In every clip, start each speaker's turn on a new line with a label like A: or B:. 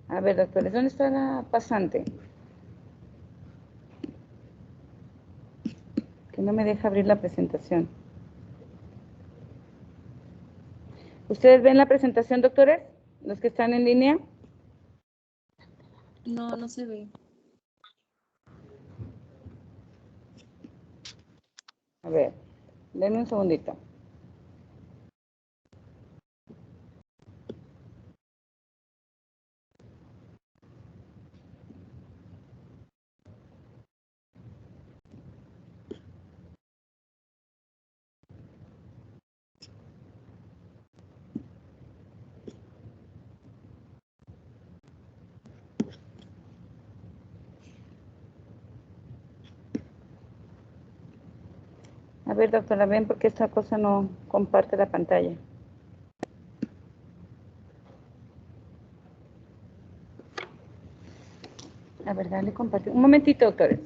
A: A ver, doctores, ¿dónde está la pasante? Que no me deja abrir la presentación. ¿Ustedes ven la presentación, doctores? ¿Los que están en línea?
B: No, no se ve.
A: A ver, denme un segundito. A ver, doctora, ven porque esta cosa no comparte la pantalla. A ver, dale compartir. Un momentito, doctores.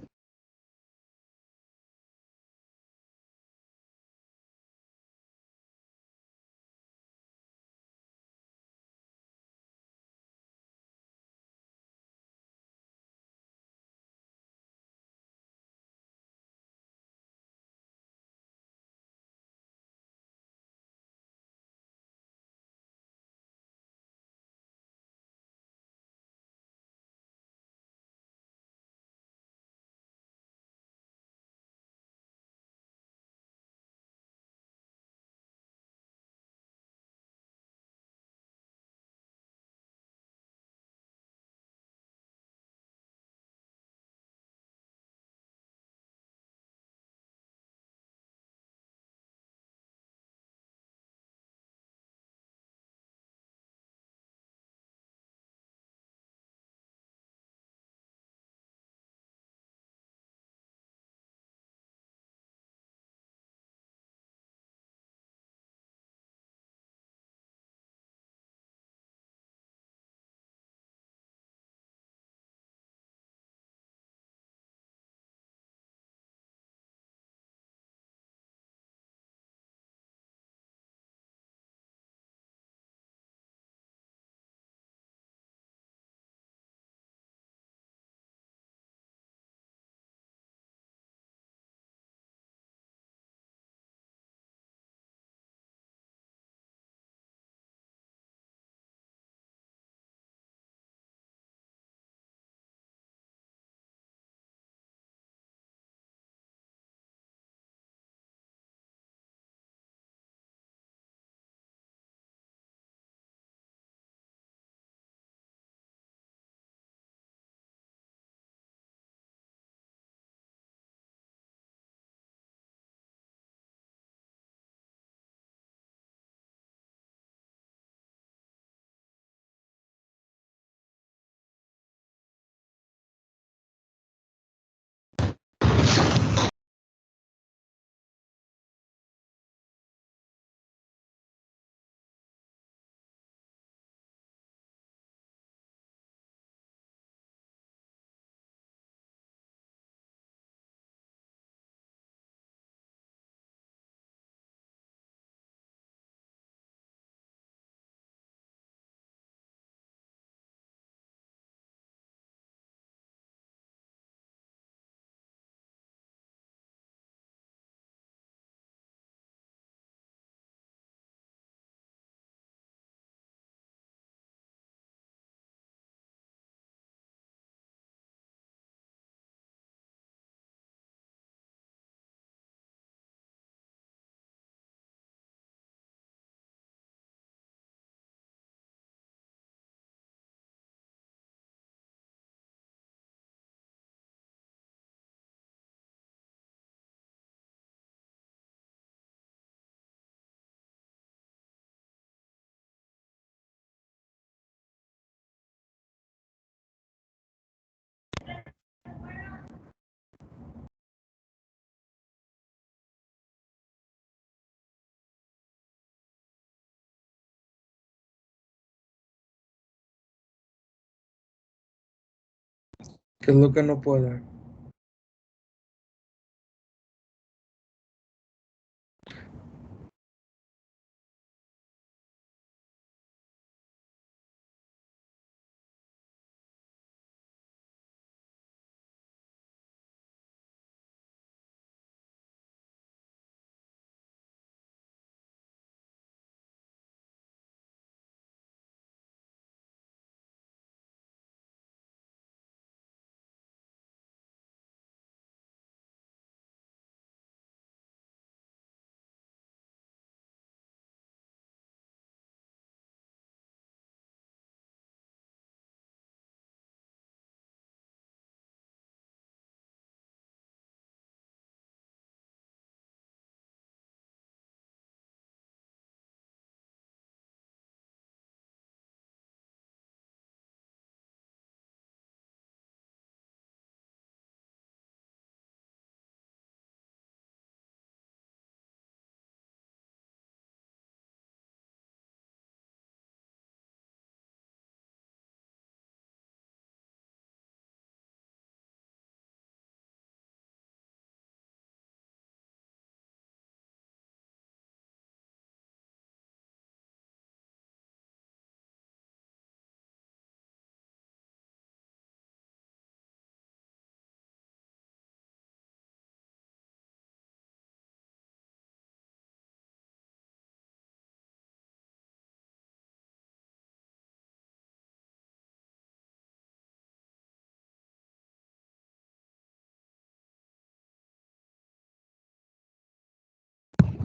C: ¿Qué es lo que no puede?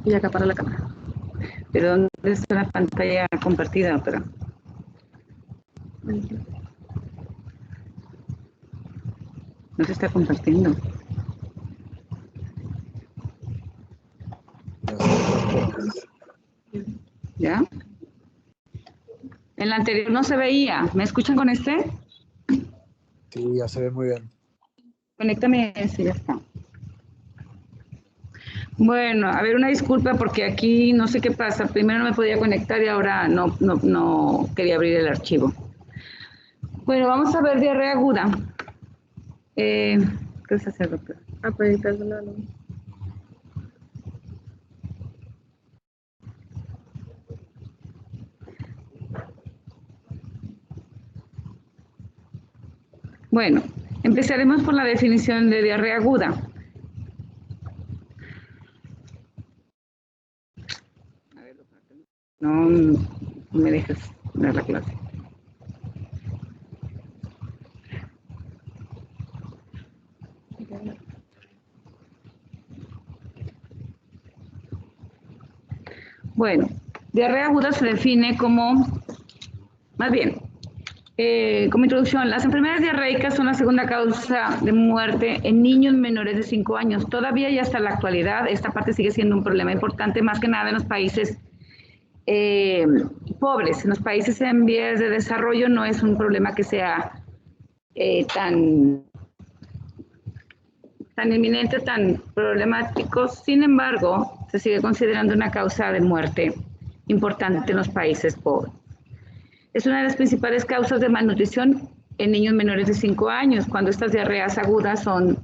B: Y acá para la cámara.
A: ¿Pero dónde está la pantalla compartida, doctora? No se está compartiendo. ¿Ya? En la anterior no se veía. ¿Me escuchan con este?
C: Sí, ya se ve muy bien.
A: Conéctame ese, ya está. Bueno, a ver, una disculpa porque aquí no sé qué pasa. Primero no me podía conectar y ahora no quería abrir el archivo. Bueno, vamos a ver diarrea aguda. ¿Qué vas a hacer, doctor?
B: Puede editarlo.
A: Bueno, empezaremos por la definición de diarrea aguda. A ver, no me dejes dar la clase. Bueno, diarrea aguda se define como, más bien, como introducción, las enfermedades diarreicas son la segunda causa de muerte en niños menores de 5 años. Todavía y hasta la actualidad, esta parte sigue siendo un problema importante, más que nada en los países pobres. En los países en vías de desarrollo no es un problema que sea tan inminente, tan problemático. Sin embargo, se sigue considerando una causa de muerte importante en los países pobres. Es una de las principales causas de malnutrición en niños menores de 5 años, cuando estas diarreas agudas son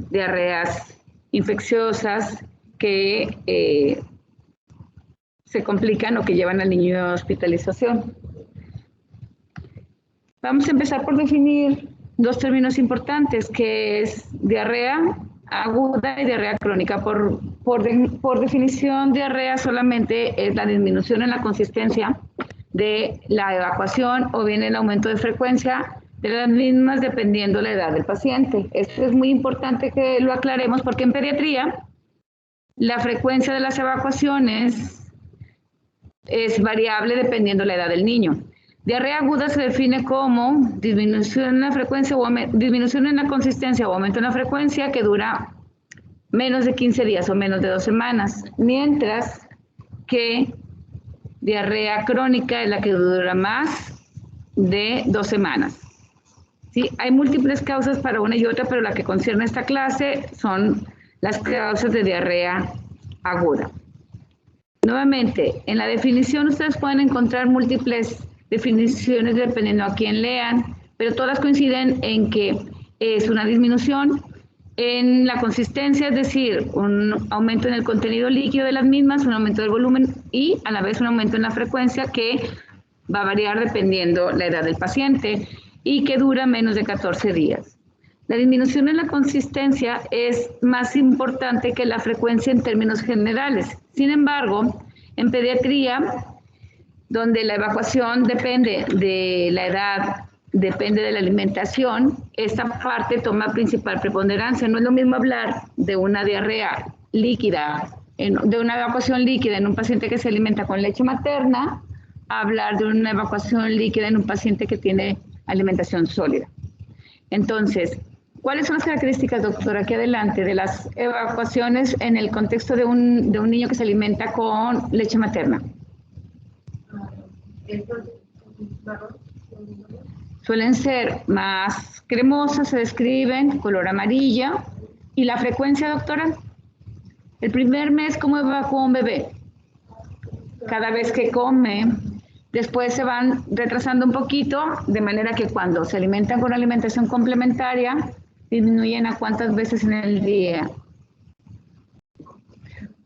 A: diarreas infecciosas que se complican o que llevan al niño a hospitalización. Vamos a empezar por definir dos términos importantes, que es diarrea aguda y diarrea crónica. Por definición, diarrea solamente es la disminución en la consistencia de la evacuación o bien el aumento de frecuencia de las mismas dependiendo la edad del paciente. Esto es muy importante que lo aclaremos porque en pediatría la frecuencia de las evacuaciones es variable dependiendo la edad del niño. Diarrea aguda se define como disminución en la frecuencia o disminución en la consistencia o aumento en la frecuencia que dura menos de 15 días o menos de 2 semanas, mientras que diarrea crónica es la que dura más de 2 semanas. ¿Sí? Hay múltiples causas para una y otra, pero la que concierne a esta clase son las causas de diarrea aguda. Nuevamente, en la definición ustedes pueden encontrar múltiples definiciones dependiendo a quién lean, pero todas coinciden en que es una disminución en la consistencia, es decir, un aumento en el contenido líquido de las mismas, un aumento del volumen y a la vez un aumento en la frecuencia que va a variar dependiendo la edad del paciente y que dura menos de 14 días. La disminución en la consistencia es más importante que la frecuencia en términos generales. Sin embargo, en pediatría, donde la evacuación depende de la edad, depende de la alimentación, esta parte toma principal preponderancia. No es lo mismo hablar de una diarrea líquida, de una evacuación líquida en un paciente que se alimenta con leche materna, a hablar de una evacuación líquida en un paciente que tiene alimentación sólida. Entonces, ¿cuáles son las características, doctora, aquí adelante, de las evacuaciones en el contexto de un niño que se alimenta con leche materna? Suelen ser más cremosas, se describen, color amarilla. ¿Y la frecuencia, doctora? El primer mes, ¿cómo evacúa un bebé? Cada vez que come. Después se van retrasando un poquito, de manera que cuando se alimentan con alimentación complementaria, disminuyen a cuántas veces en el día.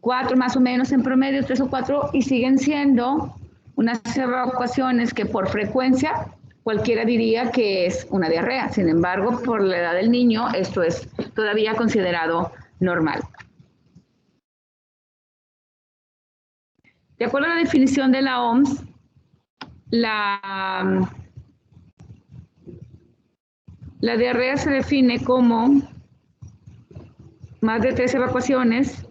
A: 4 más o menos en promedio, 3 o 4, y siguen siendo unas evacuaciones que por frecuencia cualquiera diría que es una diarrea. Sin embargo, por la edad del niño, esto es todavía considerado normal. De acuerdo a la definición de la OMS, la diarrea se define como más de 3 evacuaciones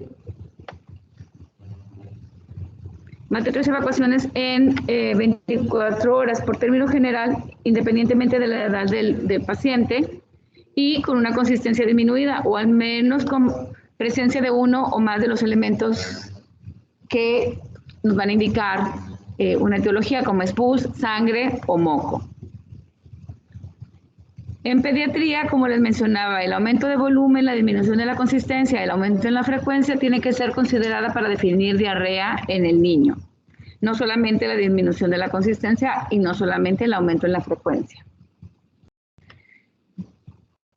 A: más de 3 evacuaciones en 24 horas por término general, independientemente de la edad del paciente, y con una consistencia disminuida, o al menos con presencia de uno o más de los elementos que nos van a indicar una etiología, como es pus, sangre o moco. En pediatría, como les mencionaba, el aumento de volumen, la disminución de la consistencia, el aumento en la frecuencia tiene que ser considerada para definir diarrea en el niño. No solamente la disminución de la consistencia y no solamente el aumento en la frecuencia.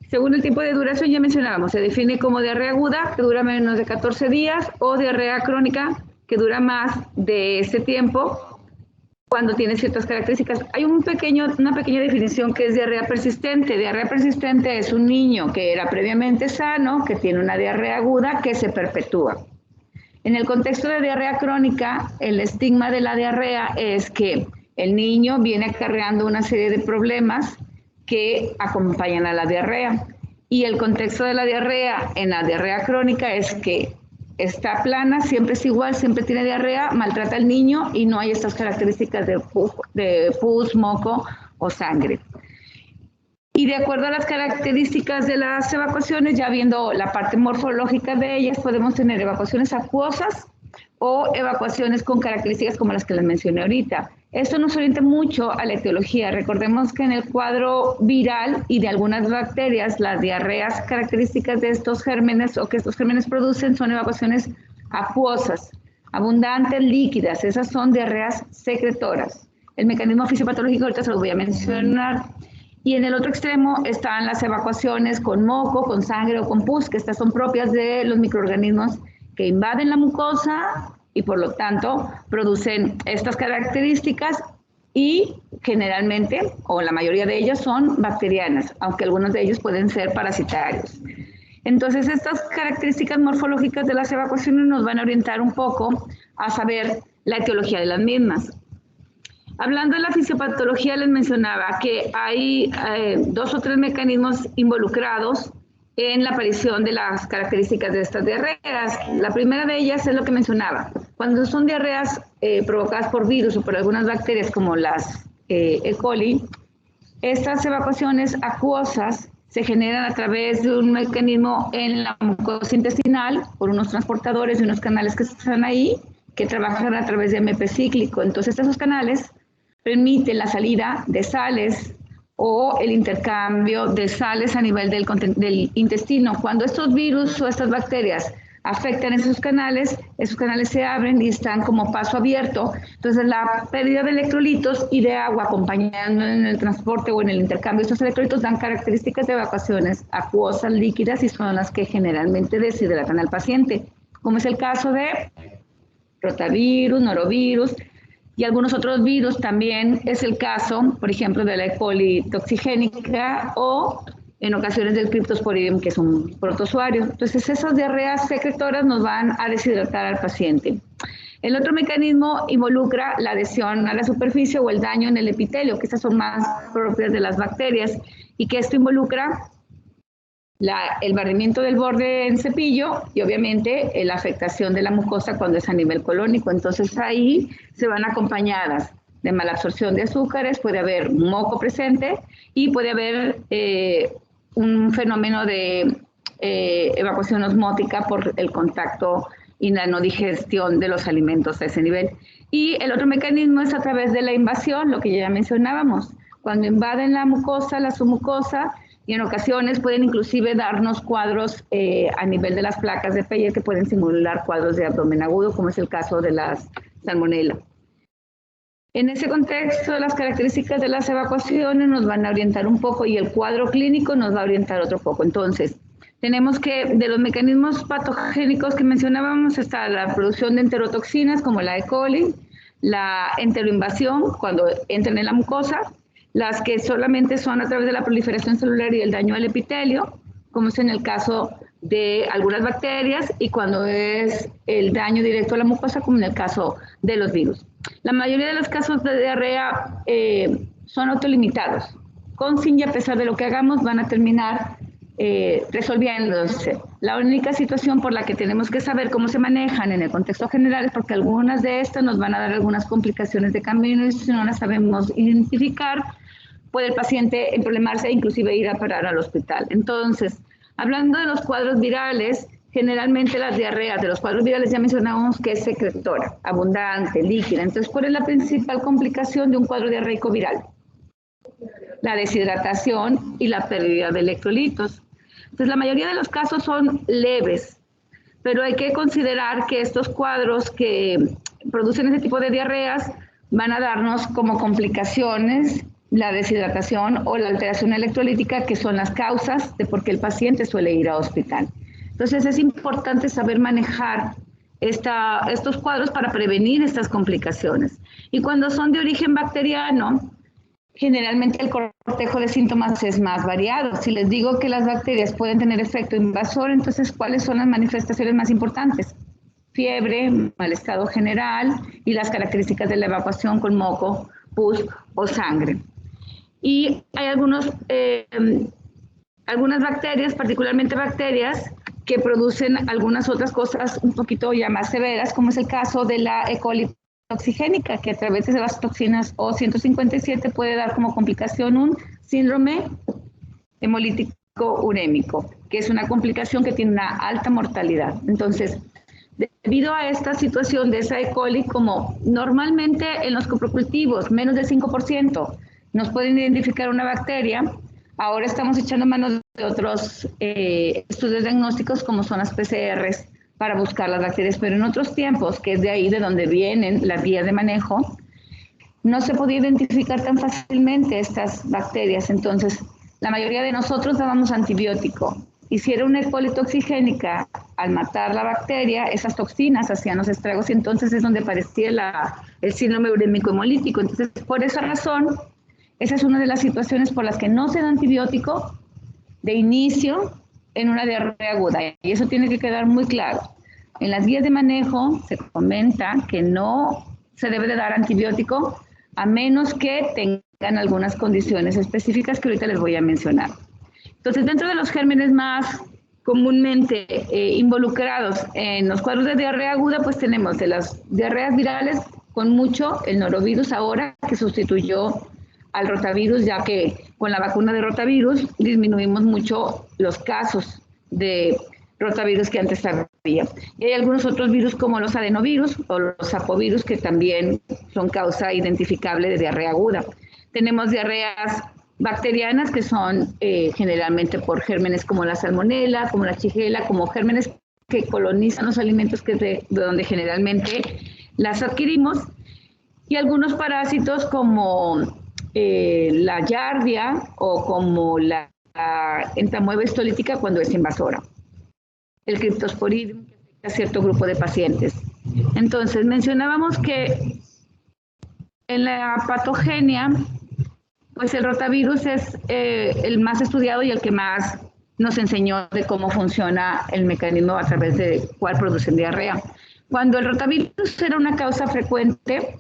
A: Según el tiempo de duración, ya mencionábamos, se define como diarrea aguda, que dura menos de 14 días, o diarrea crónica, que dura más de ese tiempo, cuando tiene ciertas características. Hay una pequeña definición que es diarrea persistente. Diarrea persistente es un niño que era previamente sano, que tiene una diarrea aguda que se perpetúa. En el contexto de diarrea crónica, el estigma de la diarrea es que el niño viene acarreando una serie de problemas que acompañan a la diarrea. Y el contexto de la diarrea en la diarrea crónica es que está plana, siempre es igual, siempre tiene diarrea, maltrata al niño y no hay estas características de pus, moco o sangre. Y de acuerdo a las características de las evacuaciones, ya viendo la parte morfológica de ellas, podemos tener evacuaciones acuosas o evacuaciones con características como las que les mencioné ahorita. Esto nos orienta mucho a la etiología. Recordemos que en el cuadro viral y de algunas bacterias, las diarreas características de estos gérmenes o que estos gérmenes producen son evacuaciones acuosas, abundantes, líquidas. Esas son diarreas secretoras. El mecanismo fisiopatológico ahorita se los voy a mencionar. Y en el otro extremo están las evacuaciones con moco, con sangre o con pus, que estas son propias de los microorganismos que invaden la mucosa y por lo tanto producen estas características y generalmente, o la mayoría de ellas, son bacterianas, aunque algunos de ellos pueden ser parasitarios. Entonces, estas características morfológicas de las evacuaciones nos van a orientar un poco a saber la etiología de las mismas. Hablando de la fisiopatología, les mencionaba que hay 2 o 3 mecanismos involucrados en la aparición de las características de estas diarreas. La primera de ellas es lo que mencionaba. Cuando son diarreas provocadas por virus o por algunas bacterias como las E. coli, estas evacuaciones acuosas se generan a través de un mecanismo en la mucosa intestinal por unos transportadores y unos canales que están ahí, que trabajan a través de AMP cíclico. Entonces, esos canales permiten la salida de sales o el intercambio de sales a nivel del intestino. Cuando estos virus o estas bacterias afectan esos canales se abren y están como paso abierto. Entonces, la pérdida de electrolitos y de agua acompañando en el transporte o en el intercambio de estos electrolitos dan características de evacuaciones acuosas, líquidas, y son las que generalmente deshidratan al paciente, como es el caso de rotavirus, norovirus, y algunos otros virus. También es el caso, por ejemplo, de la E. coli toxigénica o en ocasiones del Cryptosporidium, que es un protozoario. Entonces, esas diarreas secretoras nos van a deshidratar al paciente. El otro mecanismo involucra la adhesión a la superficie o el daño en el epitelio, que estas son más propias de las bacterias, y que esto involucra el barrimiento del borde en cepillo y obviamente la afectación de la mucosa cuando es a nivel colónico. Entonces ahí se van acompañadas de malabsorción de azúcares, puede haber moco presente y puede haber un fenómeno de evacuación osmótica por el contacto y la no digestión de los alimentos a ese nivel. Y el otro mecanismo es a través de la invasión, lo que ya mencionábamos. Cuando invaden la mucosa, la submucosa, y en ocasiones pueden inclusive darnos cuadros a nivel de las placas de Peyer que pueden simular cuadros de abdomen agudo, como es el caso de las salmonella. En ese contexto, las características de las evacuaciones nos van a orientar un poco y el cuadro clínico nos va a orientar otro poco. Entonces, tenemos que, de los mecanismos patogénicos que mencionábamos, está la producción de enterotoxinas como la E. coli, la enteroinvasión cuando entran en la mucosa, las que solamente son a través de la proliferación celular y el daño al epitelio, como es en el caso de algunas bacterias, y cuando es el daño directo a la mucosa, como en el caso de los virus. La mayoría de los casos de diarrea son autolimitados. Con sin y a pesar de lo que hagamos, van a terminar resolviéndose. La única situación por la que tenemos que saber cómo se manejan en el contexto general es porque algunas de estas nos van a dar algunas complicaciones de camino y si no las sabemos identificar, puede el paciente problemarse e inclusive ir a parar al hospital. Entonces, hablando de los cuadros virales, generalmente las diarreas de los cuadros virales ya mencionamos que es secretora, abundante, líquida. Entonces, ¿cuál es la principal complicación de un cuadro diarreico viral? La deshidratación y la pérdida de electrolitos. Entonces, la mayoría de los casos son leves, pero hay que considerar que estos cuadros que producen ese tipo de diarreas van a darnos como complicaciones la deshidratación o la alteración electrolítica, que son las causas de por qué el paciente suele ir a hospital. Entonces, es importante saber manejar estos cuadros para prevenir estas complicaciones. Y cuando son de origen bacteriano, generalmente el cortejo de síntomas es más variado. Si les digo que las bacterias pueden tener efecto invasor, entonces, ¿cuáles son las manifestaciones más importantes? Fiebre, mal estado general y las características de la evacuación con moco, pus o sangre. Y hay algunas bacterias, particularmente bacterias, que producen algunas otras cosas un poquito ya más severas, como es el caso de la E. coli toxigénica, que a través de las toxinas O157 puede dar como complicación un síndrome hemolítico urémico, que es una complicación que tiene una alta mortalidad. Entonces, debido a esta situación de esa E. coli, como normalmente en los coprocultivos, menos del 5%, nos pueden identificar una bacteria, ahora estamos echando manos de otros estudios diagnósticos como son las PCRs, para buscar las bacterias, pero en otros tiempos, que es de ahí de donde vienen las vías de manejo, no se podía identificar tan fácilmente estas bacterias. Entonces, la mayoría de nosotros dábamos antibiótico. Y si era una E. coli toxigénica, al matar la bacteria, esas toxinas hacían los estragos y entonces es donde aparecía el síndrome urémico hemolítico. Entonces, por esa razón, esa es una de las situaciones por las que no se da antibiótico de inicio en una diarrea aguda, y eso tiene que quedar muy claro. En las guías de manejo se comenta que no se debe de dar antibiótico a menos que tengan algunas condiciones específicas que ahorita les voy a mencionar. Entonces, dentro de los gérmenes más comúnmente involucrados en los cuadros de diarrea aguda, pues tenemos de las diarreas virales con mucho el norovirus ahora, que sustituyó al rotavirus, ya que con la vacuna de rotavirus disminuimos mucho los casos de rotavirus que antes había. Y hay algunos otros virus como los adenovirus o los apovirus que también son causa identificable de diarrea aguda. Tenemos diarreas bacterianas que son generalmente por gérmenes como la salmonela, como la shigella, como gérmenes que colonizan los alimentos, que es de donde generalmente las adquirimos, y algunos parásitos como la yardia o como la entamoeba histolítica cuando es invasora. El Cryptosporidium, que afecta a cierto grupo de pacientes. Entonces, mencionábamos que en la patogenia, pues el rotavirus es el más estudiado y el que más nos enseñó de cómo funciona el mecanismo a través de cuál producen diarrea. Cuando el rotavirus era una causa frecuente,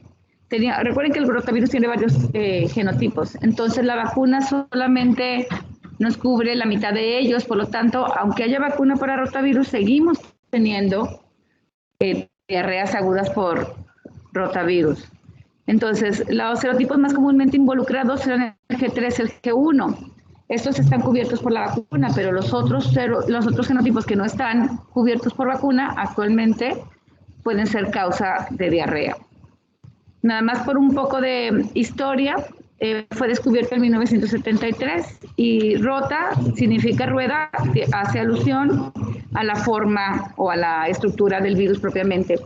A: recuerden que el rotavirus tiene varios genotipos, entonces la vacuna solamente nos cubre la mitad de ellos, por lo tanto, aunque haya vacuna para rotavirus, seguimos teniendo diarreas agudas por rotavirus. Entonces, los serotipos más comúnmente involucrados serán el G3, el G1. Estos están cubiertos por la vacuna, pero los otros genotipos que no están cubiertos por vacuna actualmente pueden ser causa de diarrea. Nada más por un poco de historia, fue descubierto en 1973 y rota significa rueda, que hace alusión a la forma o a la estructura del virus propiamente.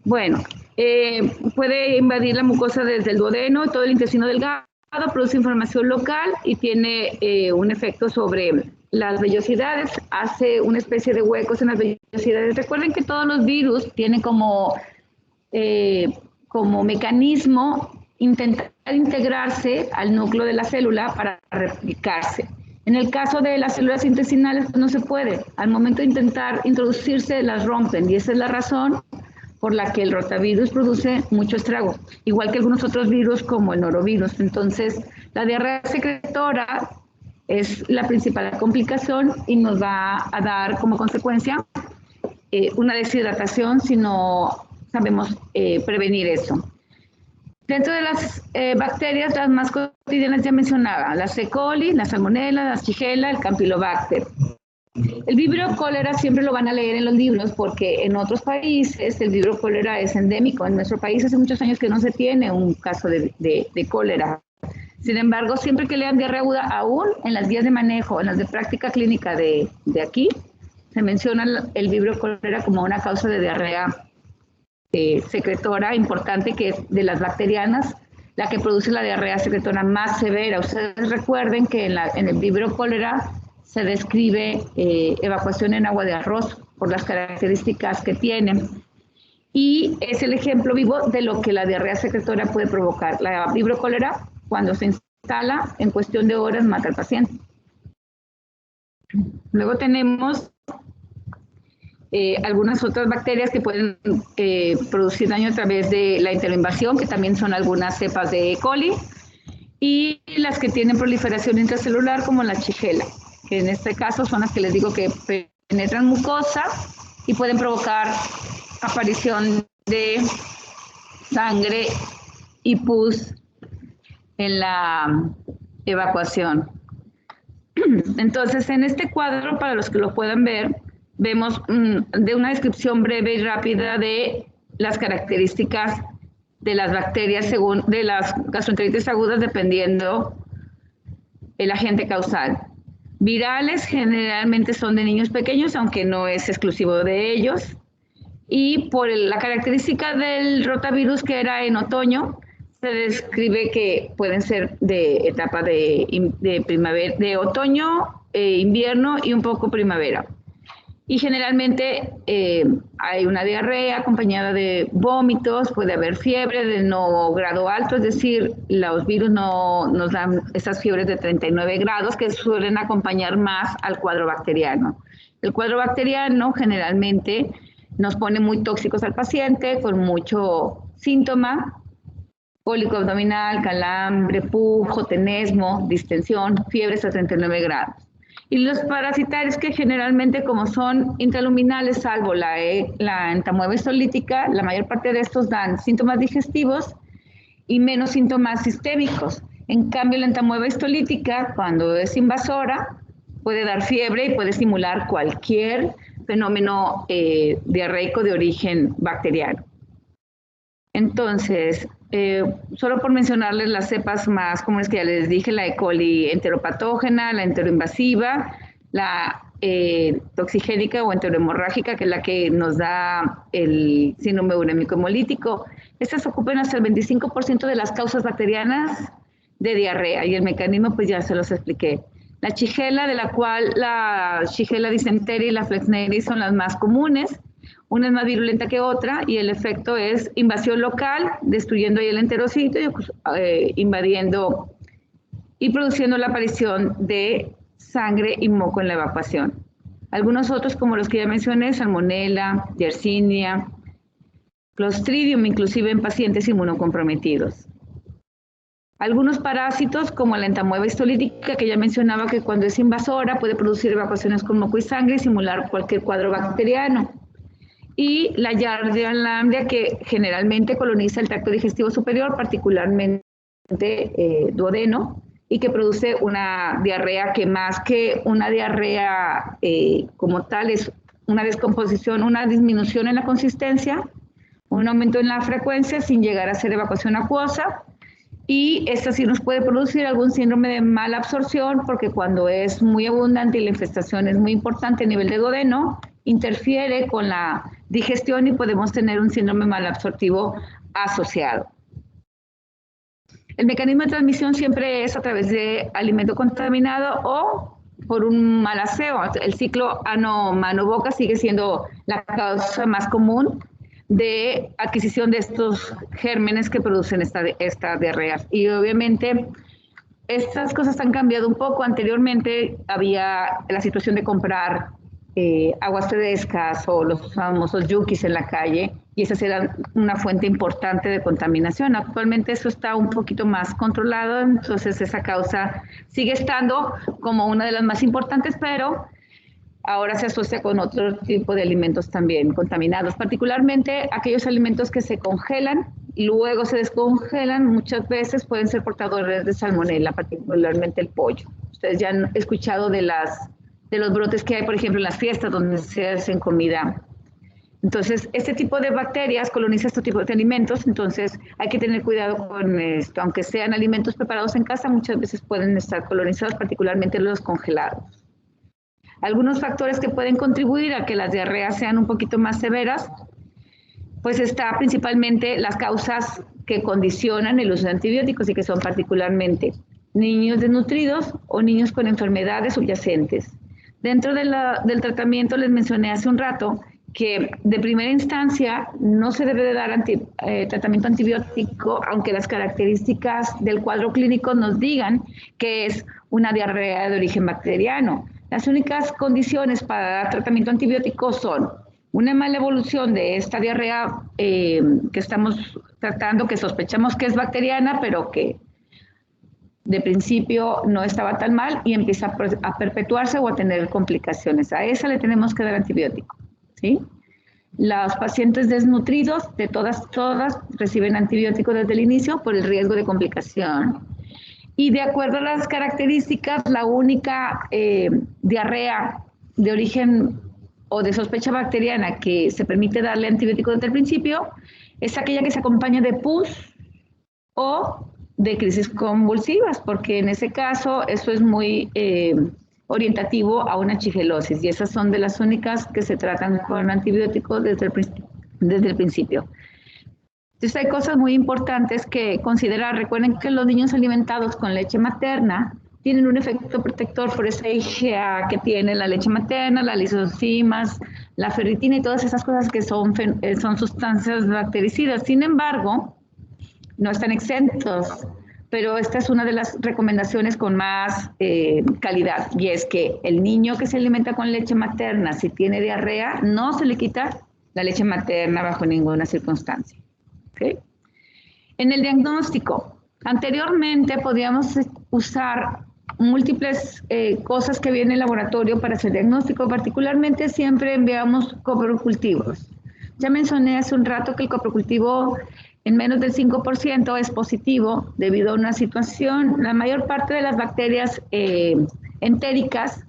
A: Bueno, puede invadir la mucosa desde el duodeno y todo el intestino delgado, produce inflamación local y tiene un efecto sobre las vellosidades, hace una especie de huecos en las vellosidades. Recuerden que todos los virus tienen como mecanismo intentar integrarse al núcleo de la célula para replicarse. En el caso de las células intestinales pues no se puede. Al momento de intentar introducirse las rompen y esa es la razón por la que el rotavirus produce mucho estrago, igual que algunos otros virus como el norovirus. Entonces, la diarrea secretora es la principal complicación y nos va a dar como consecuencia una deshidratación si no sabemos prevenir eso. Dentro de las bacterias, las más cotidianas ya mencionaba, las E. coli, la salmonella, la shigella, el campylobacter. El vibrio cólera siempre lo van a leer en los libros porque en otros países el vibrio cólera es endémico. En nuestro país hace muchos años que no se tiene un caso de cólera. Sin embargo, siempre que lean diarrea aguda, aún en las guías de manejo, en las de práctica clínica de aquí, se menciona el vibrio cólera como una causa de diarrea secretora importante, que es de las bacterianas, la que produce la diarrea secretora más severa. Ustedes recuerden que en el vibrio cólera se describe evacuación en agua de arroz por las características que tiene. Y es el ejemplo vivo de lo que la diarrea secretora puede provocar. La vibrio cólera, cuando se instala, en cuestión de horas mata al paciente. Luego tenemos algunas otras bacterias que pueden producir daño a través de la interoinvasión, que también son algunas cepas de E. coli, y las que tienen proliferación intracelular, como la shigella, que en este caso son las que les digo que penetran mucosa y pueden provocar aparición de sangre y pus en la evacuación. Entonces, en este cuadro, para los que lo puedan ver, vemos de una descripción breve y rápida de las características de las bacterias según de las gastroenteritis agudas, dependiendo el agente causal. Virales generalmente son de niños pequeños, aunque no es exclusivo de ellos. Y por la característica del rotavirus, que era en otoño, se describe que pueden ser de etapa de primavera, de otoño, invierno y un poco primavera. Y generalmente hay una diarrea acompañada de vómitos, puede haber fiebre de no grado alto, es decir, los virus no nos dan esas fiebres de 39 grados que suelen acompañar más al cuadro bacteriano. El cuadro bacteriano generalmente nos pone muy tóxicos al paciente con mucho síntoma: cólico abdominal, calambre, pujo, tenesmo, distensión, fiebres a 39 grados. Y los parasitarios, que generalmente, como son intraluminales, salvo la entamoeba histolítica, la mayor parte de estos dan síntomas digestivos y menos síntomas sistémicos. En cambio, la entamoeba histolítica, cuando es invasora, puede dar fiebre y puede simular cualquier fenómeno diarreico de origen bacteriano. Entonces, solo por mencionarles las cepas más comunes que ya les dije: la E. coli enteropatógena, la enteroinvasiva, la toxigénica o enterohemorrágica, que es la que nos da el síndrome urémico hemolítico. Estas ocupan hasta el 25% de las causas bacterianas de diarrea, y el mecanismo pues ya se los expliqué. La shigella, de la cual la Shigella dysentery y la flexneri son las más comunes. Una es más virulenta que otra y el efecto es invasión local, destruyendo ahí el enterocito y invadiendo y produciendo la aparición de sangre y moco en la evacuación. Algunos otros, como los que ya mencioné: salmonella, yersinia, clostridium, inclusive en pacientes inmunocomprometidos. Algunos parásitos, como la entamoeba histolítica, que ya mencionaba, que cuando es invasora puede producir evacuaciones con moco y sangre y simular cualquier cuadro bacteriano. Y la Yardia lambda, que generalmente coloniza el tracto digestivo superior, particularmente duodeno, y que produce una diarrea que, más que una diarrea como tal, es una descomposición, una disminución en la consistencia, un aumento en la frecuencia sin llegar a ser evacuación acuosa. Y esta sí nos puede producir algún síndrome de mala absorción, porque cuando es muy abundante y la infestación es muy importante a nivel de duodeno, interfiere con la digestión y podemos tener un síndrome malabsortivo asociado. El mecanismo de transmisión siempre es a través de alimento contaminado o por un mal aseo. El ciclo ano-mano-boca sigue siendo la causa más común de adquisición de estos gérmenes que producen esta diarrea. Y obviamente estas cosas han cambiado un poco. Anteriormente había la situación de comprar aguas frescas o los famosos yukis en la calle, y esas eran una fuente importante de contaminación. Actualmente eso está un poquito más controlado, entonces esa causa sigue estando como una de las más importantes, pero ahora se asocia con otro tipo de alimentos también contaminados, particularmente aquellos alimentos que se congelan y luego se descongelan, muchas veces pueden ser portadores de salmonela, particularmente el pollo. Ustedes ya han escuchado de los brotes que hay, por ejemplo, en las fiestas donde se hacen comida. Entonces, este tipo de bacterias coloniza este tipo de alimentos, entonces hay que tener cuidado con esto. Aunque sean alimentos preparados en casa, muchas veces pueden estar colonizados, particularmente los congelados. Algunos factores que pueden contribuir a que las diarreas sean un poquito más severas, pues está principalmente las causas que condicionan el uso de antibióticos y que son particularmente niños desnutridos o niños con enfermedades subyacentes. Dentro del tratamiento les mencioné hace un rato que de primera instancia no se debe de dar tratamiento antibiótico, aunque las características del cuadro clínico nos digan que es una diarrea de origen bacteriano. Las únicas condiciones para dar tratamiento antibiótico son una mala evolución de esta diarrea que estamos tratando, que sospechamos que es bacteriana, pero que de principio no estaba tan mal y empieza a perpetuarse o a tener complicaciones. A esa le tenemos que dar antibiótico, ¿sí? Los pacientes desnutridos, de todas reciben antibiótico desde el inicio por el riesgo de complicación. Y de acuerdo a las características, la única diarrea de origen o de sospecha bacteriana que se permite darle antibiótico desde el principio es aquella que se acompaña de pus o de crisis convulsivas, porque en ese caso eso es muy orientativo a una chigelosis, y esas son de las únicas que se tratan con antibióticos desde el principio. Entonces hay cosas muy importantes que considerar. Recuerden que los niños alimentados con leche materna tienen un efecto protector por esa IgA que tiene la leche materna, las lisocimas, la ferritina y todas esas cosas que son sustancias bactericidas. Sin embargo, no están exentos, pero esta es una de las recomendaciones con más calidad, y es que el niño que se alimenta con leche materna, si tiene diarrea, no se le quita la leche materna bajo ninguna circunstancia. ¿Okay? En el diagnóstico, anteriormente podíamos usar múltiples cosas que vienen en el laboratorio para hacer diagnóstico, particularmente siempre enviamos coprocultivos. Ya mencioné hace un rato que el coprocultivo en menos del 5% es positivo debido a una situación. La mayor parte de las bacterias entéricas,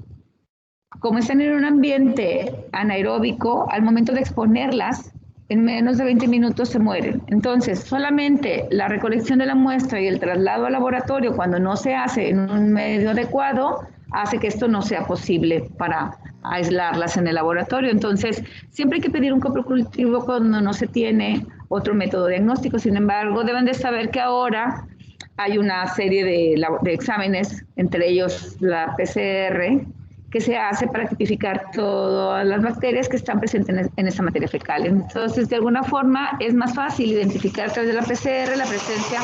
A: como están en un ambiente anaeróbico, al momento de exponerlas, en menos de 20 minutos se mueren. Entonces, solamente la recolección de la muestra y el traslado al laboratorio, cuando no se hace en un medio adecuado, hace que esto no sea posible para aislarlas en el laboratorio. Entonces, siempre hay que pedir un coprocultivo cuando no se tiene otro método diagnóstico. Sin embargo, deben de saber que ahora hay una serie de exámenes, entre ellos la PCR, que se hace para tipificar todas las bacterias que están presentes en esta materia fecal. Entonces, de alguna forma, es más fácil identificar a través de la PCR la presencia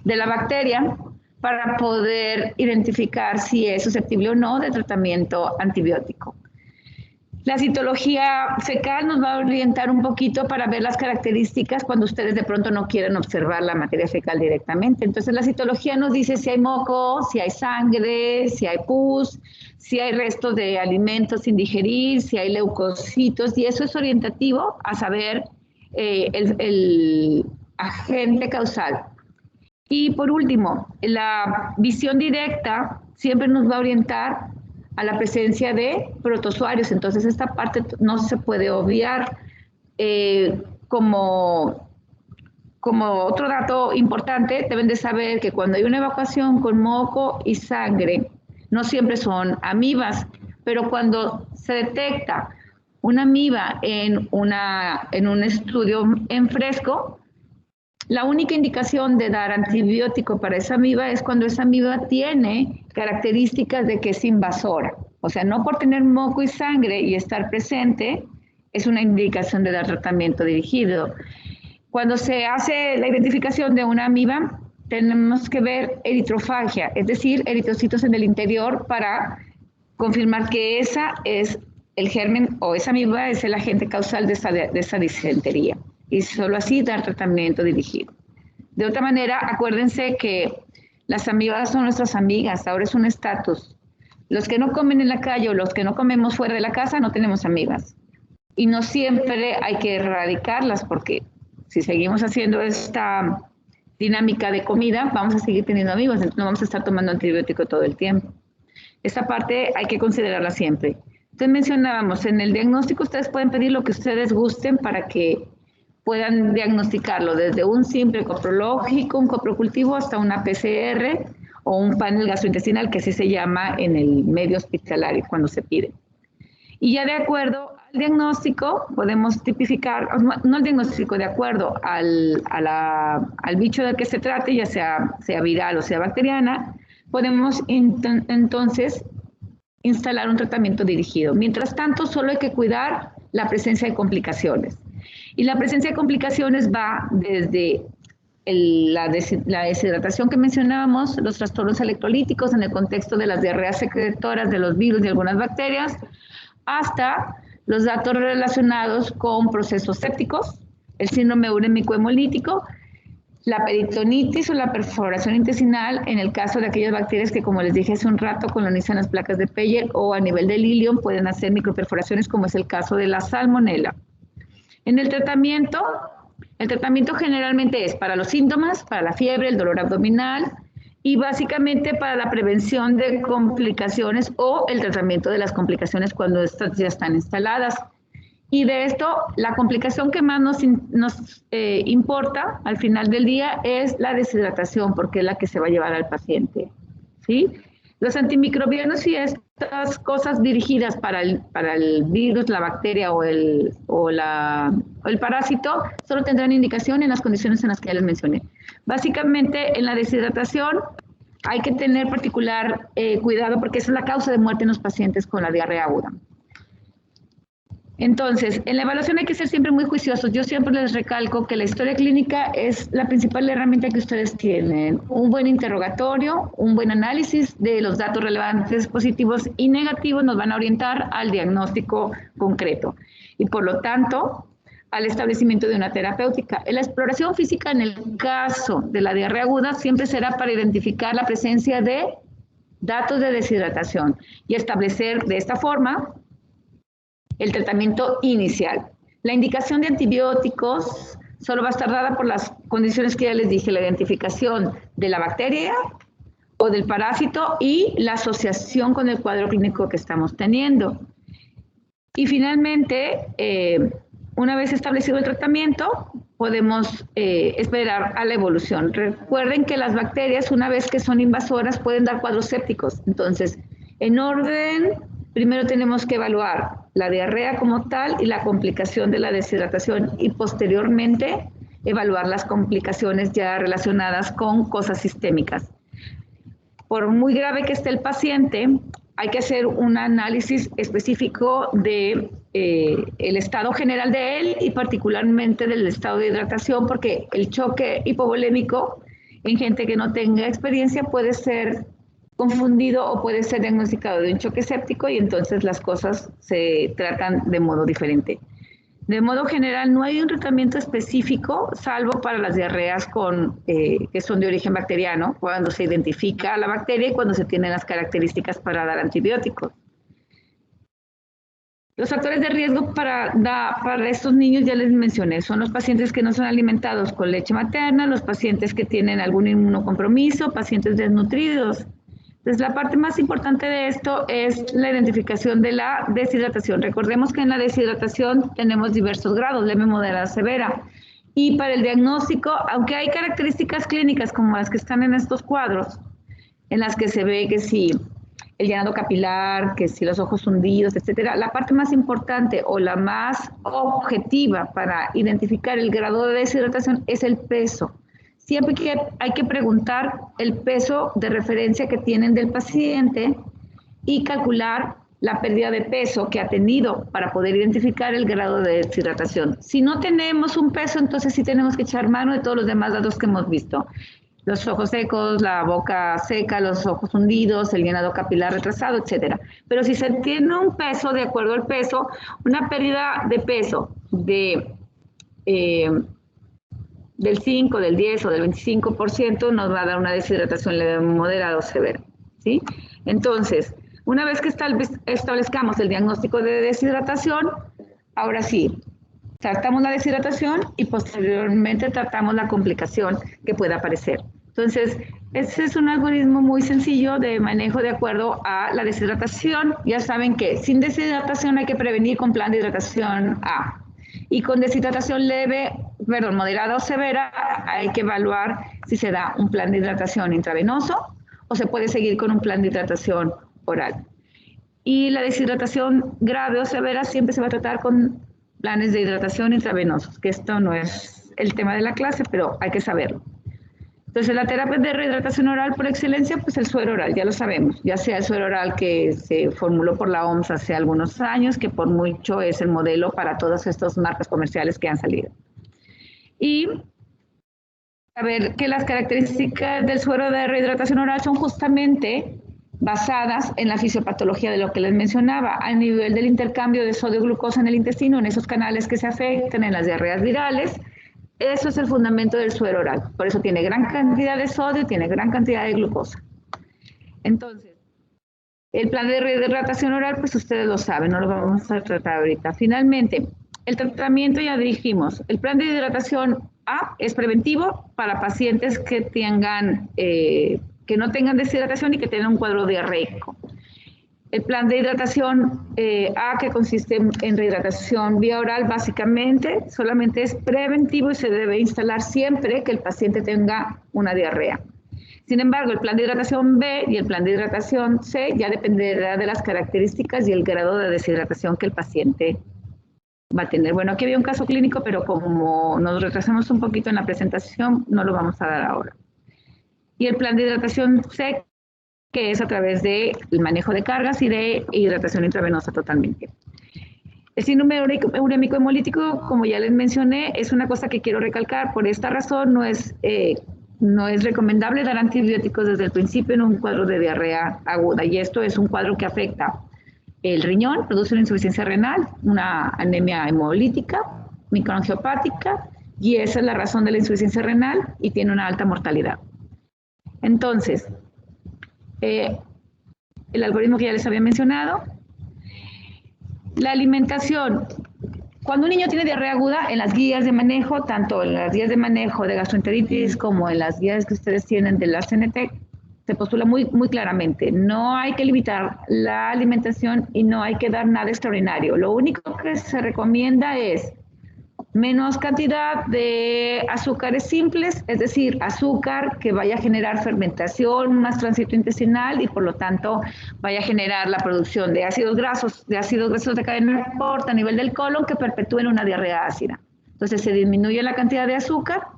A: de la bacteria para poder identificar si es susceptible o no de tratamiento antibiótico. La citología fecal nos va a orientar un poquito para ver las características cuando ustedes de pronto no quieren observar la materia fecal directamente. Entonces, la citología nos dice si hay moco, si hay sangre, si hay pus, si hay restos de alimentos sin digerir, si hay leucocitos, y eso es orientativo a saber el agente causal. Y por último, la visión directa siempre nos va a orientar a la presencia de protozoarios. Entonces, esta parte no se puede obviar. Como otro dato importante, deben de saber que cuando hay una evacuación con moco y sangre, no siempre son amibas, pero cuando se detecta una amiba en un estudio en fresco, la única indicación de dar antibiótico para esa amiba es cuando esa amiba tiene características de que es invasora. O sea, no por tener moco y sangre y estar presente es una indicación de dar tratamiento dirigido. Cuando se hace la identificación de una amiba, tenemos que ver eritrofagia, es decir, eritrocitos en el interior para confirmar que esa es el germen o esa amiba es el agente causal de esa disentería y solo así dar tratamiento dirigido. De otra manera, acuérdense que las amibas son nuestras amigas, ahora es un estatus. Los que no comen en la calle o los que no comemos fuera de la casa no tenemos amibas. Y no siempre hay que erradicarlas porque si seguimos haciendo esta dinámica de comida, vamos a seguir teniendo amibas, entonces no vamos a estar tomando antibiótico todo el tiempo. Esta parte hay que considerarla siempre. Entonces mencionábamos, en el diagnóstico ustedes pueden pedir lo que ustedes gusten para que puedan diagnosticarlo, desde un simple coprológico, un coprocultivo, hasta una PCR o un panel gastrointestinal, que así se llama en el medio hospitalario cuando se pide. Y ya de acuerdo al diagnóstico, podemos tipificar, no el diagnóstico, de acuerdo al bicho del que se trate, ya sea viral o sea bacteriana, podemos entonces instalar un tratamiento dirigido. Mientras tanto, solo hay que cuidar la presencia de complicaciones. Y la presencia de complicaciones va desde la deshidratación que mencionábamos, los trastornos electrolíticos en el contexto de las diarreas secretoras de los virus y algunas bacterias, hasta los datos relacionados con procesos sépticos, el síndrome urémico hemolítico, la peritonitis o la perforación intestinal en el caso de aquellas bacterias que, como les dije hace un rato, colonizan las placas de Peyer o a nivel del ilion pueden hacer microperforaciones, como es el caso de la salmonela. En el tratamiento generalmente es para los síntomas, para la fiebre, el dolor abdominal y básicamente para la prevención de complicaciones o el tratamiento de las complicaciones cuando estas ya están instaladas. Y de esto, la complicación que más nos importa al final del día es la deshidratación, porque es la que se va a llevar al paciente, ¿sí? Los antimicrobianos y estas cosas dirigidas para el virus, la bacteria o el parásito solo tendrán indicación en las condiciones en las que ya les mencioné. Básicamente, en la deshidratación hay que tener particular cuidado porque esa es la causa de muerte en los pacientes con la diarrea aguda. Entonces, en la evaluación hay que ser siempre muy juiciosos. Yo siempre les recalco que la historia clínica es la principal herramienta que ustedes tienen. Un buen interrogatorio, un buen análisis de los datos relevantes, positivos y negativos nos van a orientar al diagnóstico concreto. Y por lo tanto, al establecimiento de una terapéutica. La exploración física en el caso de la diarrea aguda siempre será para identificar la presencia de datos de deshidratación y establecer de esta forma el tratamiento inicial. La indicación de antibióticos solo va a estar dada por las condiciones que ya les dije, la identificación de la bacteria o del parásito y la asociación con el cuadro clínico que estamos teniendo. Y finalmente, una vez establecido el tratamiento, podemos esperar a la evolución. Recuerden que las bacterias, una vez que son invasoras, pueden dar cuadros sépticos. Entonces, en orden, primero tenemos que evaluar la diarrea como tal y la complicación de la deshidratación y posteriormente evaluar las complicaciones ya relacionadas con cosas sistémicas. Por muy grave que esté el paciente, hay que hacer un análisis específico de el estado general de él y particularmente del estado de hidratación, porque el choque hipovolémico en gente que no tenga experiencia puede ser confundido o puede ser diagnosticado de un choque séptico y entonces las cosas se tratan de modo diferente. De modo general, no hay un tratamiento específico, salvo para las diarreas que son de origen bacteriano, cuando se identifica la bacteria y cuando se tienen las características para dar antibióticos. Los factores de riesgo para estos niños ya les mencioné, son los pacientes que no son alimentados con leche materna, los pacientes que tienen algún inmunocompromiso, pacientes desnutridos. Entonces, la parte más importante de esto es la identificación de la deshidratación. Recordemos que en la deshidratación tenemos diversos grados, leve, moderada, severa. Y para el diagnóstico, aunque hay características clínicas como las que están en estos cuadros, en las que se ve que si el llenado capilar, que si los ojos hundidos, etcétera, la parte más importante o la más objetiva para identificar el grado de deshidratación es el peso. Siempre hay que preguntar el peso de referencia que tienen del paciente y calcular la pérdida de peso que ha tenido para poder identificar el grado de deshidratación. Si no tenemos un peso, entonces sí tenemos que echar mano de todos los demás datos que hemos visto. los ojos secos, la boca seca, los ojos hundidos, el llenado capilar retrasado, etcétera. Pero si se tiene un peso, de acuerdo al peso, una pérdida de peso del 5, del 10 o del 25% nos va a dar una deshidratación leve, moderada o severa, ¿sí? Entonces, una vez que establezcamos el diagnóstico de deshidratación, ahora sí, tratamos la deshidratación y posteriormente tratamos la complicación que pueda aparecer. Entonces, ese es un algoritmo muy sencillo de manejo de acuerdo a la deshidratación. Ya saben que sin deshidratación hay que prevenir con plan de hidratación A. Y con deshidratación leve, moderada o severa, hay que evaluar si se da un plan de hidratación intravenoso o se puede seguir con un plan de hidratación oral. Y la deshidratación grave o severa siempre se va a tratar con planes de hidratación intravenosos, que esto no es el tema de la clase, pero hay que saberlo. Entonces, la terapia de rehidratación oral por excelencia, pues el suero oral, ya lo sabemos, ya sea el suero oral que se formuló por la OMS hace algunos años, que por mucho es el modelo para todas estas marcas comerciales que han salido. Y a ver que las características del suero de rehidratación oral son justamente basadas en la fisiopatología de lo que les mencionaba, a nivel del intercambio de sodio-glucosa en el intestino, en esos canales que se afectan, en las diarreas virales. Eso es el fundamento del suero oral. Por eso tiene gran cantidad de sodio, tiene gran cantidad de glucosa. Entonces, el plan de rehidratación oral, pues ustedes lo saben, no lo vamos a tratar ahorita. Finalmente, el tratamiento ya dijimos, el plan de hidratación A es preventivo para pacientes que tengan, que no tengan deshidratación y que tengan un cuadro diarreico. El plan de hidratación A, que consiste en rehidratación vía oral, básicamente solamente es preventivo y se debe instalar siempre que el paciente tenga una diarrea. Sin embargo, el plan de hidratación B y el plan de hidratación C ya dependerá de las características y el grado de deshidratación que el paciente va a tener. Bueno, aquí había un caso clínico, pero como nos retrasamos un poquito en la presentación, no lo vamos a dar ahora. Y el plan de hidratación C, que es a través del manejo de cargas y de hidratación intravenosa totalmente. El síndrome urémico hemolítico, como ya les mencioné, es una cosa que quiero recalcar. Por esta razón no es recomendable dar antibióticos desde el principio en un cuadro de diarrea aguda. Y esto es un cuadro que afecta el riñón, produce una insuficiencia renal, una anemia hemolítica, microangiopática, y esa es la razón de la insuficiencia renal y tiene una alta mortalidad. Entonces, el algoritmo que ya les había mencionado, la alimentación. Cuando un niño tiene diarrea aguda, en las guías de manejo, tanto en las guías de manejo de gastroenteritis como en las guías que ustedes tienen de la CNT, se postula muy claramente, no hay que limitar la alimentación y no hay que dar nada extraordinario. Lo único que se recomienda es menos cantidad de azúcares simples, es decir, azúcar que vaya a generar fermentación, más tránsito intestinal y por lo tanto vaya a generar la producción de ácidos grasos de cadena corta a nivel del colon que perpetúen una diarrea ácida. Entonces se disminuye la cantidad de azúcar,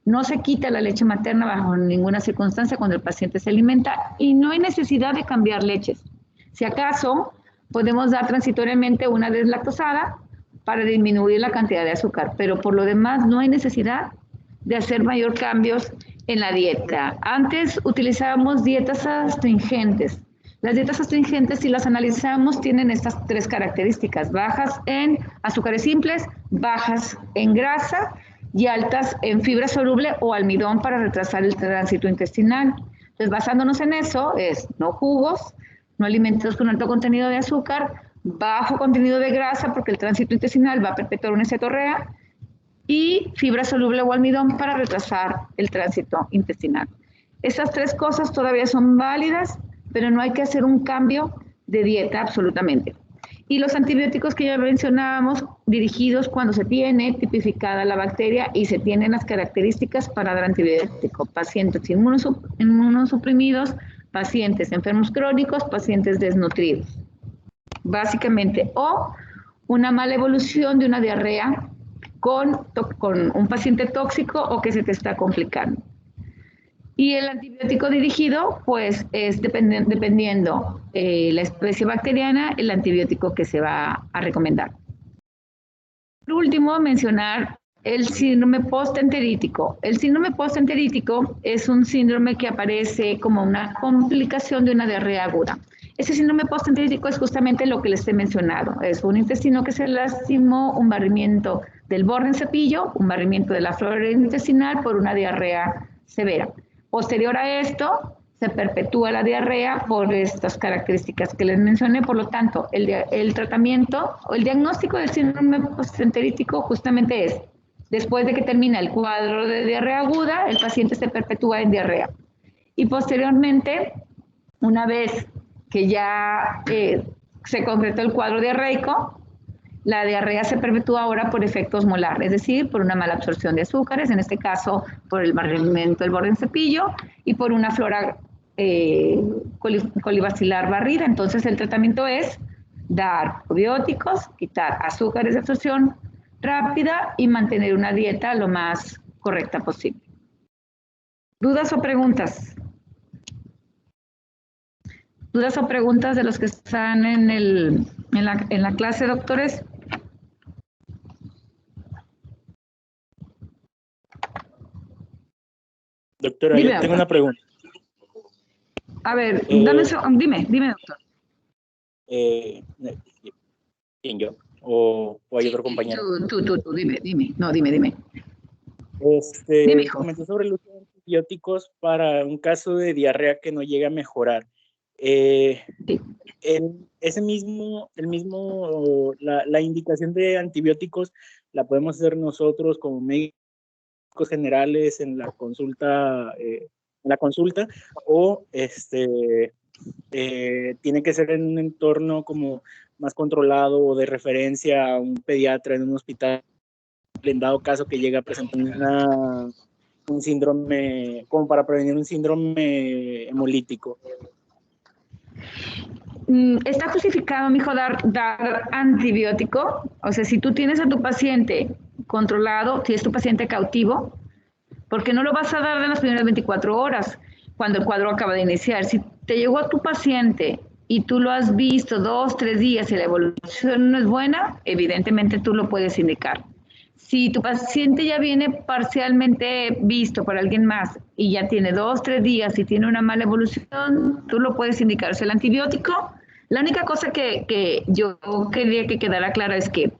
A: no se quita la leche materna bajo ninguna circunstancia cuando el paciente se alimenta y no hay necesidad de cambiar leches. Si acaso, podemos dar transitoriamente una deslactosada para disminuir la cantidad de azúcar, pero por lo demás no hay necesidad de hacer mayor cambios en la dieta. Antes utilizábamos dietas astringentes. Las dietas astringentes, si las analizamos, tienen estas tres características: bajas en azúcares simples, bajas en grasa y altas en fibra soluble o almidón para retrasar el tránsito intestinal. Entonces, basándonos en eso, es no jugos, no alimentos con alto contenido de azúcar, bajo contenido de grasa porque el tránsito intestinal va a perpetuar una cetorrea y fibra soluble o almidón para retrasar el tránsito intestinal. Esas tres cosas todavía son válidas, pero no hay que hacer un cambio de dieta absolutamente. Y los antibióticos que ya mencionábamos, dirigidos cuando se tiene tipificada la bacteria y se tienen las características para dar antibiótico. Pacientes inmunosuprimidos, pacientes enfermos crónicos, pacientes desnutridos. Básicamente, o una mala evolución de una diarrea con un paciente tóxico o que se te está complicando. Y el antibiótico dirigido, pues, es dependiendo la especie bacteriana, el antibiótico que se va a recomendar. Por último, mencionar el síndrome postenterítico. El síndrome postenterítico es un síndrome que aparece como una complicación de una diarrea aguda. Ese síndrome postenterítico es justamente lo que les he mencionado. Es un intestino que se lastimó, un barrimiento del borde en cepillo, un barrimiento de la flora intestinal por una diarrea severa. Posterior a esto, se perpetúa la diarrea por estas características que les mencioné. Por lo tanto, el tratamiento o el diagnóstico del síndrome postenterítico justamente es: después de que termina el cuadro de diarrea aguda, el paciente se perpetúa en diarrea. Y posteriormente, una vez que ya se concretó el cuadro diarreico, la diarrea se perpetúa ahora por efectos molar, es decir, por una mala absorción de azúcares, en este caso por el barrimiento del borde en cepillo y por una flora colibacilar barrida. Entonces el tratamiento es dar probióticos, quitar azúcares de absorción rápida y mantener una dieta lo más correcta posible. ¿Dudas o preguntas? ¿Dudas o preguntas de los que están en la clase, doctores?
D: Doctora, yo tengo una pregunta.
A: A ver, dime, doctor.
D: ¿Quién, yo? ¿O hay otro compañero?
A: Tú, dime. No, dime. Dime, hijo.
D: Comentó sobre el uso de antibióticos para un caso de diarrea que no llega a mejorar. Sí. La indicación de antibióticos la podemos hacer nosotros como médicos generales en la consulta, o tiene que ser en un entorno como más controlado o de referencia a un pediatra en un hospital, en dado caso que llegue a presentar un síndrome, como para prevenir un síndrome hemolítico.
A: Está justificado, mijo, dar antibiótico. O sea, si tú tienes a tu paciente controlado, si es tu paciente cautivo, porque no lo vas a dar en las primeras 24 horas, cuando el cuadro acaba de iniciar. Si te llegó a tu paciente y tú lo has visto 2, 3 días y la evolución no es buena, evidentemente tú lo puedes indicar. Si tu paciente ya viene parcialmente visto por alguien más y ya tiene 2, 3 días y tiene una mala evolución, tú lo puedes indicar. O sea, el antibiótico, la única cosa que yo quería que quedara clara es que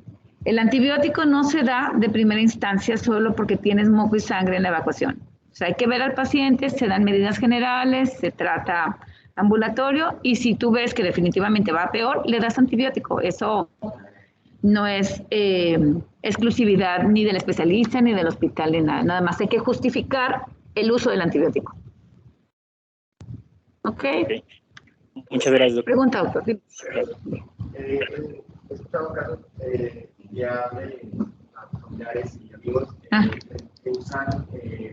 A: el antibiótico no se da de primera instancia solo porque tienes moco y sangre en la evacuación. O sea, hay que ver al paciente, se dan medidas generales, se trata ambulatorio y si tú ves que definitivamente va peor, le das antibiótico. Eso no es exclusividad ni del especialista ni del hospital ni nada. Nada más hay que justificar el uso del antibiótico. ¿Ok?
D: Muchas gracias, doctor.
A: Pregunta, doctor.
E: He escuchado casos ya de familiares y amigos que usan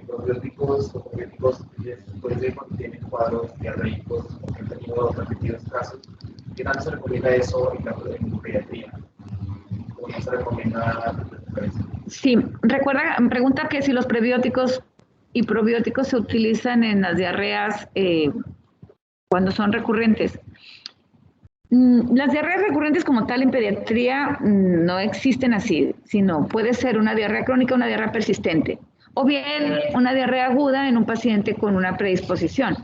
E: probióticos o probióticos después de cuando tienen cuadros diarreicos o que han tenido repetidos casos. ¿Qué tanto se recomienda eso en pediatría? ¿O no se recomienda?
A: Sí, pregunta que si los prebióticos y probióticos se utilizan en las diarreas cuando son recurrentes. Las diarreas recurrentes como tal en pediatría no existen así, sino puede ser una diarrea crónica, una diarrea persistente, o bien una diarrea aguda en un paciente con una predisposición.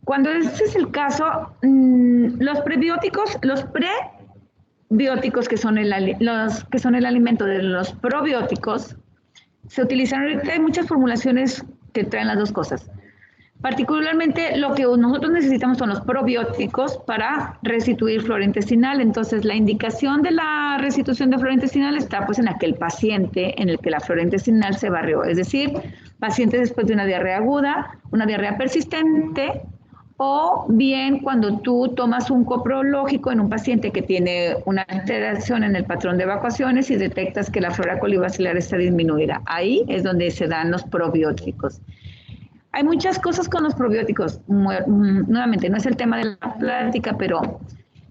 A: Cuando ese es el caso, los prebióticos, los prebióticos que son el alimento de los probióticos, se utilizan ahorita. Hay muchas formulaciones que traen las dos cosas. Particularmente lo que nosotros necesitamos son los probióticos para restituir flora intestinal. Entonces la indicación de la restitución de flora intestinal está pues en aquel paciente en el que la flora intestinal se barrió, es decir, pacientes después de una diarrea aguda, una diarrea persistente, o bien cuando tú tomas un coprológico en un paciente que tiene una alteración en el patrón de evacuaciones y detectas que la flora colibacilar está disminuida. Ahí es donde se dan los probióticos. Hay muchas cosas con los probióticos. Nuevamente, no es el tema de la plática, pero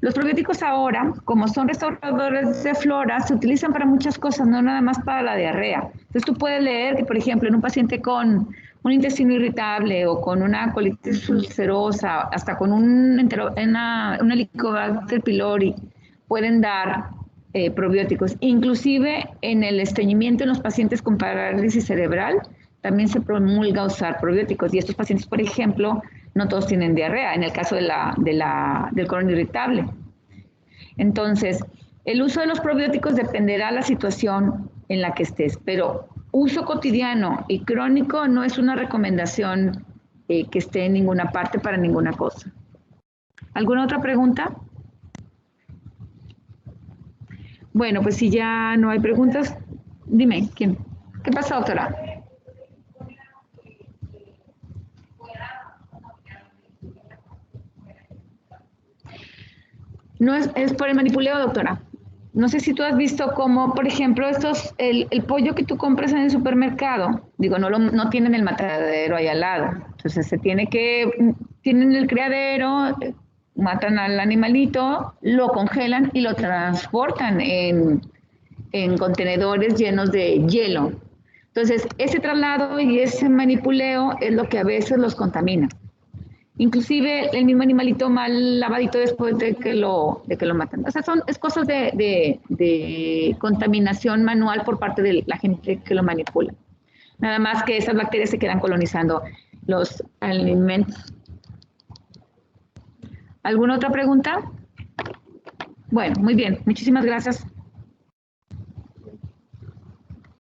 A: los probióticos ahora, como son restauradores de flora, se utilizan para muchas cosas, no nada más para la diarrea. Entonces tú puedes leer que, por ejemplo, en un paciente con un intestino irritable o con una colitis ulcerosa, hasta con una Helicobacter pylori, pueden dar probióticos. Inclusive en el estreñimiento en los pacientes con parálisis cerebral también se promulga usar probióticos. Y estos pacientes, por ejemplo, no todos tienen diarrea, en el caso del colon irritable. Entonces, el uso de los probióticos dependerá de la situación en la que estés, pero uso cotidiano y crónico no es una recomendación que esté en ninguna parte para ninguna cosa. ¿Alguna otra pregunta? Bueno, pues si ya no hay preguntas, dime, ¿quién? ¿Qué pasa, doctora? No es por el manipuleo, doctora. No sé si tú has visto cómo, por ejemplo, el pollo que tú compras en el supermercado, digo, no tienen el matadero ahí al lado. Entonces tienen el criadero, matan al animalito, lo congelan y lo transportan en contenedores llenos de hielo. Entonces, ese traslado y ese manipuleo es lo que a veces los contamina. Inclusive el mismo animalito mal lavadito después de que lo matan. O sea, es cosas de contaminación manual por parte de la gente que lo manipula. Nada más que esas bacterias se quedan colonizando los alimentos. ¿Alguna otra pregunta? Bueno, muy bien. Muchísimas gracias.